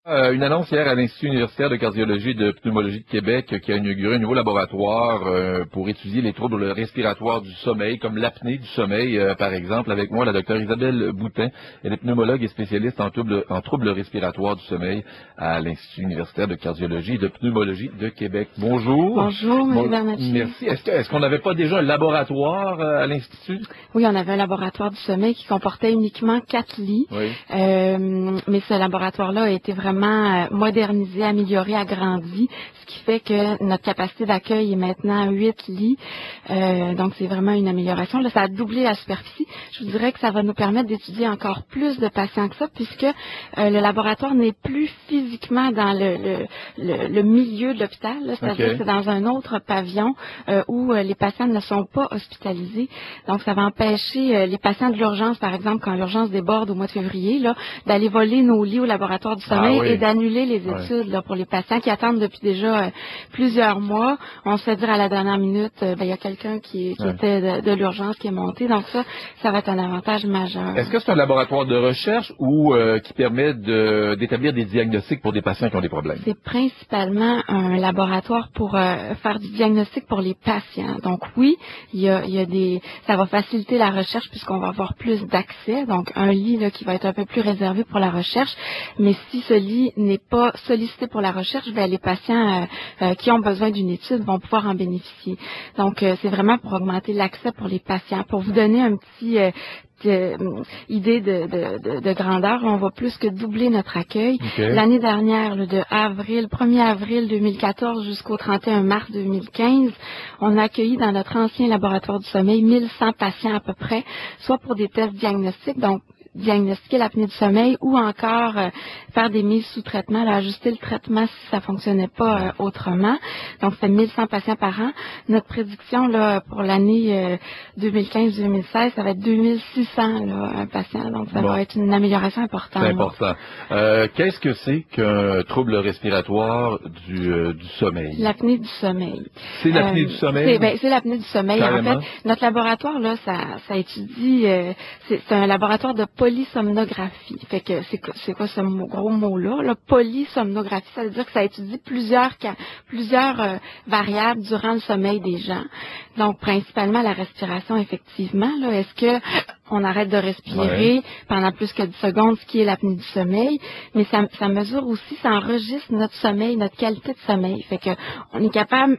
Une annonce hier à l'Institut universitaire de cardiologie et de pneumologie de Québec qui a inauguré un nouveau laboratoire pour étudier les troubles respiratoires du sommeil, comme l'apnée du sommeil, par exemple. Avec moi, la docteure Isabelle Boutin. Elle est pneumologue et spécialiste en troubles respiratoires du sommeil à l'Institut universitaire de cardiologie et de pneumologie de Québec. Bonjour. Bonjour, M. Bernacchi. Merci. Est-ce qu'on n'avait pas déjà un laboratoire à l'Institut? Oui, on avait un laboratoire du sommeil qui comportait uniquement 4 lits. Oui. Mais ce laboratoire-là a été vraiment modernisé, amélioré, agrandi, ce qui fait que notre capacité d'accueil est maintenant 8 lits. Donc, c'est vraiment une amélioration. Là, ça a doublé la superficie. Je vous dirais que ça va nous permettre d'étudier encore plus de patients que ça, puisque le laboratoire n'est plus physiquement dans le milieu de l'hôpital, c'est-à-dire que c'est dans un autre pavillon où les patients ne sont pas hospitalisés. Donc, ça va empêcher les patients de l'urgence, par exemple, quand l'urgence déborde au mois de février, là, d'aller voler nos lits au laboratoire du sommeil et d'annuler les études là, pour les patients qui attendent depuis déjà plusieurs mois. On se fait dire à la dernière minute, il y a quelqu'un qui était de l'urgence qui est monté. Donc ça va être un avantage majeur. Est-ce que c'est un laboratoire de recherche ou qui permet d'établir des diagnostics pour des patients qui ont des problèmes? C'est principalement un laboratoire pour faire du diagnostic pour les patients. Donc oui, ça va faciliter la recherche puisqu'on va avoir plus d'accès. Donc un lit là, qui va être un peu plus réservé pour la recherche. Mais si ce lit n'est pas sollicité pour la recherche, les patients qui ont besoin d'une étude vont pouvoir en bénéficier. Donc, c'est vraiment pour augmenter l'accès pour les patients. Pour vous donner un petit idée de grandeur, on va plus que doubler notre accueil. Okay. L'année dernière, de 1er avril 2014 jusqu'au 31 mars 2015, on a accueilli dans notre ancien laboratoire du sommeil 1100 patients à peu près, soit pour des tests diagnostiques, donc diagnostiquer l'apnée du sommeil ou encore faire des mises sous traitement, là, ajuster le traitement si ça fonctionnait pas autrement. Donc, c'est 1100 patients par an. Notre prédiction là pour l'année 2015-2016, ça va être 2600 là, patients. Donc, ça va être une amélioration importante. C'est important. Qu'est-ce que c'est qu'un trouble respiratoire du sommeil? L'apnée du sommeil. C'est l'apnée du sommeil? C'est l'apnée du sommeil. Carrément. En fait, notre laboratoire, là, ça étudie, c'est un laboratoire de polysomnographie. Fait que c'est quoi ce gros mot-là? Là, polysomnographie, ça veut dire que ça étudie plusieurs variables durant le sommeil des gens. Donc, principalement la respiration, effectivement. Là, est-ce que on arrête de respirer pendant plus que 10 secondes, ce qui est l'apnée du sommeil, mais ça mesure aussi, ça enregistre notre sommeil, notre qualité de sommeil. Fait que on est capable,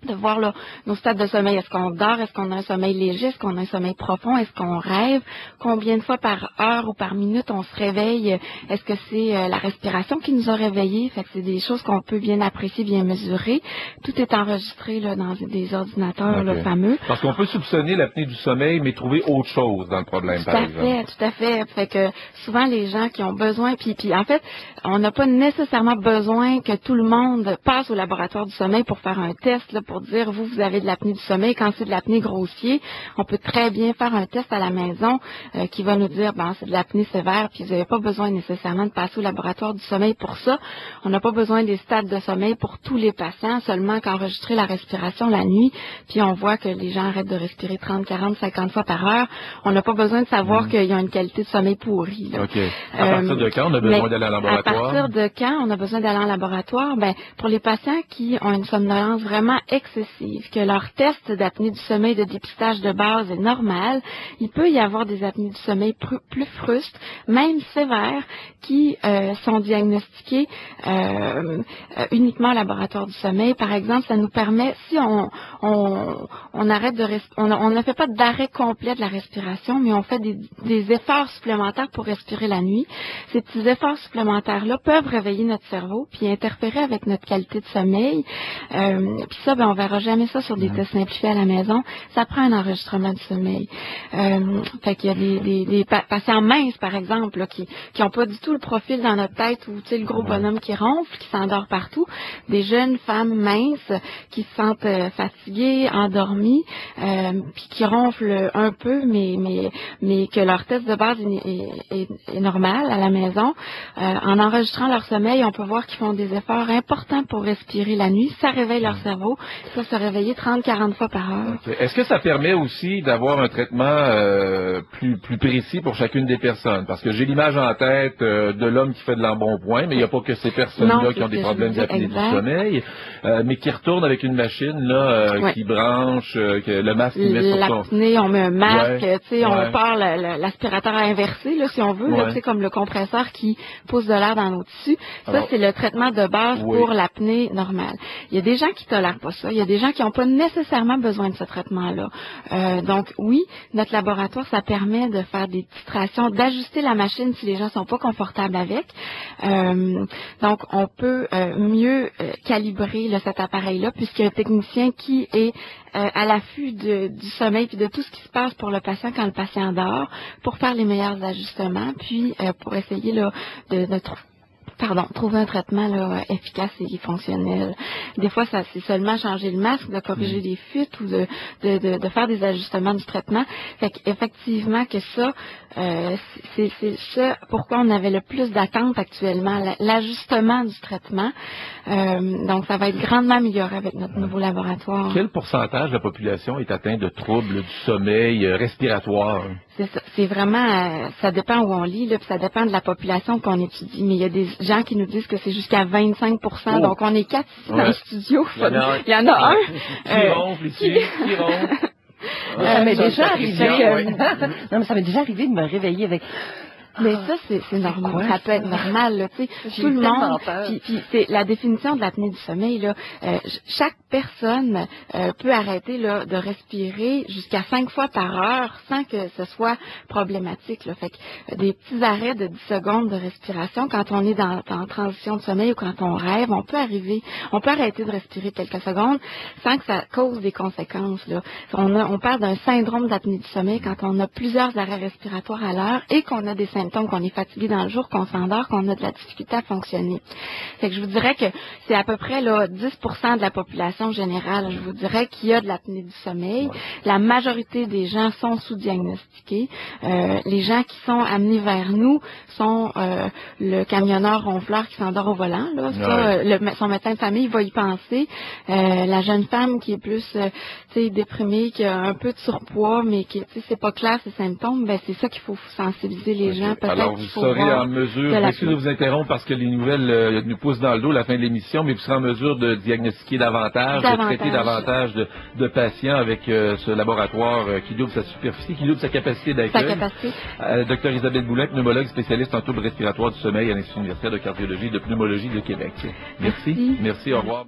de voir là, nos stades de sommeil. Est-ce qu'on dort? Est-ce qu'on a un sommeil léger? Est-ce qu'on a un sommeil profond? Est-ce qu'on rêve? Combien de fois par heure ou par minute on se réveille? Est-ce que c'est la respiration qui nous a réveillés? Fait que c'est des choses qu'on peut bien apprécier, bien mesurer. Tout est enregistré là, dans des ordinateurs là, fameux. Parce qu'on peut soupçonner l'apnée du sommeil, mais trouver autre chose dans le problème, par exemple. Tout à fait. Fait que souvent, les gens qui ont besoin, puis en fait, on n'a pas nécessairement besoin que tout le monde passe au laboratoire du sommeil pour faire un test, là, pour dire, vous avez de l'apnée du sommeil. Quand c'est de l'apnée grossier, on peut très bien faire un test à la maison qui va nous dire, c'est de l'apnée sévère, puis vous n'avez pas besoin nécessairement de passer au laboratoire du sommeil pour ça. On n'a pas besoin des stades de sommeil pour tous les patients, seulement qu'enregistrer la respiration la nuit, puis on voit que les gens arrêtent de respirer 30, 40, 50 fois par heure. On n'a pas besoin de savoir qu'il y a une qualité de sommeil pourrie. Là. OK. À partir de quand on a besoin d'aller en laboratoire? À partir de quand on a besoin d'aller en laboratoire? Pour les patients qui ont une somnolence vraiment excessive, que leur test d'apnée du sommeil de dépistage de base est normal, il peut y avoir des apnées du sommeil plus frustes, même sévères, qui sont diagnostiquées uniquement au laboratoire du sommeil. Par exemple, ça nous permet, si on arrête de on ne fait pas d'arrêt complet de la respiration, mais on fait des efforts supplémentaires pour respirer la nuit. Ces petits efforts supplémentaires-là peuvent réveiller notre cerveau puis interférer avec notre qualité de sommeil. Puis ça, on verra jamais ça sur des tests simplifiés à la maison. Ça prend un enregistrement de sommeil. Fait qu'il y a des patients minces, par exemple, là, qui n'ont pas du tout le profil dans notre tête où, tu sais, le gros bonhomme qui ronfle, qui s'endort partout. Des jeunes femmes minces qui se sentent fatiguées, endormies, puis qui ronflent un peu, mais que leur test de base est normal à la maison. En enregistrant leur sommeil, on peut voir qu'ils font des efforts importants pour respirer la nuit. Ça réveille leur cerveau. Ils peuvent se réveiller 30-40 fois par heure. Okay. Est-ce que ça permet aussi d'avoir un traitement plus précis pour chacune des personnes? Parce que j'ai l'image en tête de l'homme qui fait de l'embonpoint, mais il n'y a pas que ces personnes-là qui ont des problèmes d'apnée du sommeil, mais qui retournent avec une machine là qui branche, que le masque qu'il met sur son... L'apnée, on met un masque, on part l'aspirateur inversé, là, si on veut, là, comme le compresseur qui pousse de l'air dans nos tissus. Ça, c'est le traitement de base pour l'apnée normale. Il y a des gens qui tolèrent pas ça. Il y a des gens qui n'ont pas nécessairement besoin de ce traitement-là. Donc, oui, notre laboratoire, ça permet de faire des titrations, d'ajuster la machine si les gens sont pas confortables avec. Donc, on peut mieux calibrer là, cet appareil-là, puisqu'il y a un technicien qui est à l'affût du sommeil puis de tout ce qui se passe pour le patient quand le patient dort, pour faire les meilleurs ajustements, puis pour essayer là, de trouver un traitement là, efficace et fonctionnel. Des fois, ça c'est seulement changer le masque, de corriger les fuites ou de faire des ajustements du traitement. Fait qu'effectivement que ça, c'est ça pourquoi on avait le plus d'attentes actuellement, l'ajustement du traitement. Donc, ça va être grandement amélioré avec notre nouveau laboratoire. Quel pourcentage de la population est atteint de troubles du sommeil respiratoire? C'est ça. C'est vraiment, ça dépend où on lit, là, puis ça dépend de la population qu'on étudie. Mais il y a des gens qui nous disent que c'est jusqu'à 25%. Donc, on est 4 ici dans le studio. Il y en a un. Qui ronfle ici, qui ronfle. Ça m'est déjà arrivé. Non, mais ça m'est déjà arrivé de me réveiller avec. Mais ça, c'est normal. Ça peut être normal, là, tu sais. Tout le monde. Puis c'est la définition de l'apnée du sommeil, là. Chaque personne peut arrêter là de respirer jusqu'à 5 fois par heure sans que ce soit problématique, là. Fait que des petits arrêts de 10 secondes de respiration quand on est dans transition de sommeil ou quand on rêve, on peut arrêter de respirer quelques secondes sans que ça cause des conséquences, là. On parle d'un syndrome d'apnée du sommeil quand on a plusieurs arrêts respiratoires à l'heure et qu'on a des symptômes qu'on est fatigué dans le jour, qu'on s'endort, qu'on a de la difficulté à fonctionner. Fait que je vous dirais que c'est à peu près là 10% de la population générale, je vous dirais, qui a de l'apnée du sommeil. La majorité des gens sont sous-diagnostiqués. Les gens qui sont amenés vers nous sont le camionneur ronfleur qui s'endort au volant. Là, ça, son médecin de famille va y penser. La jeune femme qui est plus déprimée, qui a un peu de surpoids, mais qui c'est pas clair ses symptômes, ben c'est ça qu'il faut sensibiliser les gens. Alors, vous serez en mesure, excusez de vous interrompre parce que les nouvelles nous poussent dans le dos à la fin de l'émission, mais vous serez en mesure de diagnostiquer davantage, de traiter davantage de patients avec ce laboratoire qui double sa superficie, qui double sa capacité d'accueil. Dr Isabelle Boulin, pneumologue spécialiste en troubles respiratoires du sommeil à l'Institut universitaire de cardiologie et de pneumologie de Québec. Merci. Merci, au revoir.